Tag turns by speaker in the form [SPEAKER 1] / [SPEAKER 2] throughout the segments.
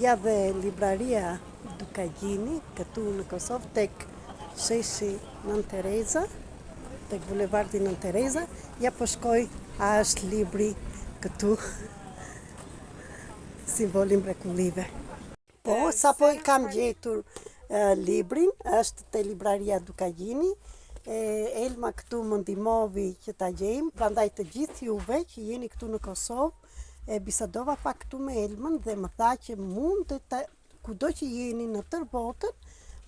[SPEAKER 1] Ja dhe libraria Dukagjini, këtu në Kosovë, tek sheshi Nën Tereza, tek bulevardi Nën Tereza. Ja po shkoj, a është libri këtu, simboli mrekullive. Po, sa po i kam gjetur librin, është te libraria Dukagjini. Elma këtu më ndihmovi që ta gjejmë, prandaj të gjithë juve që jeni këtu në Kosovë, bisedova pak këtu me Elmën dhe më tha që mund të kudo që jeni në tërë botën,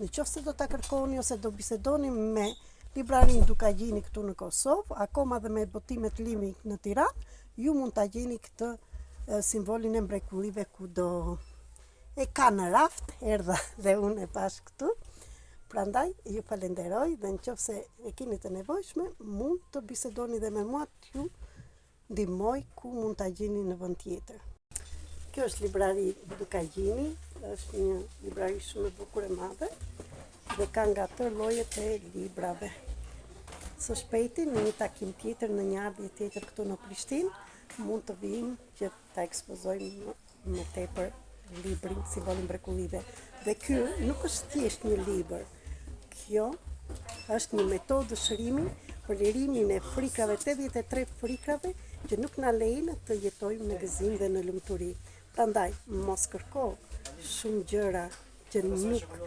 [SPEAKER 1] në qoftë se do ta kërkoni ose do bisedoni me librarin Dukagjini këtu në Kosovë, akoma dhe me botimet limi në Tiranë, ju mund ta gjeni këtë simbolin e mrekullive kudo. E ka në raft, erdha dhe unë e pash këtu. Prandaj ju falenderoj dhe nëse e keni të nevojshme, mund të bisedoni dhe me mua, t'ju ndihmoj ku mund ta gjeni në vend tjetër. Kjo është librari Dukagjini, është një librari shumë e bukur e madhe dhe ka nga tërë llojet e librave. Së shpejti në një takim tjetër, në një ardhje tjetër këtu në Prishtinë, mund të vijmë që ta ekspozojmë më tepër librin Simboli mrekullive. Dhe ky nuk është thjesht një libër. Kjo është një metodë shërimi për lirimin e frikrave, 83 frikrave që nuk na lejnë të jetojmë në gëzim dhe në lumturi. Prandaj, mos kërko shumë gjëra që nuk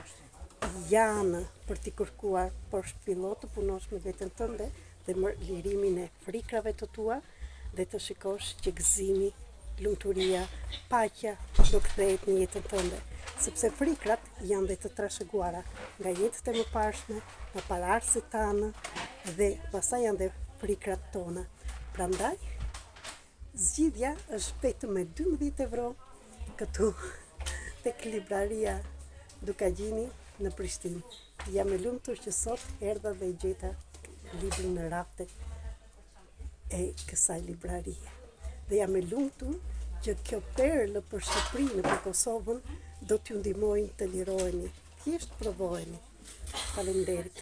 [SPEAKER 1] janë për t'i kërkuar, por fillo të punosh me veten tënde dhe më lirimin e frikrave të tua dhe të shikosh që gëzimi, lumturia, paqja do kthehet në jetën tënde. Sepse frikrat janë dhe të trashëguara nga jetët e mëparshme, nga pararësit tanë dhe pastaj janë dhe frikrat tona. Prandaj, zgjidhja është vetëm me 12 euro këtu tek libraria Dukagjini në Prishtinë. Jam e lumtur që sot erdha dhe gjeta librin në raftet e kësaj librarie. Dhe jam e lumtur që kjo perlë për Shqipërinë, për Kosovën, do t'ju ndihmojnë të liroheni. Thjesht provojeni. Faleminderit.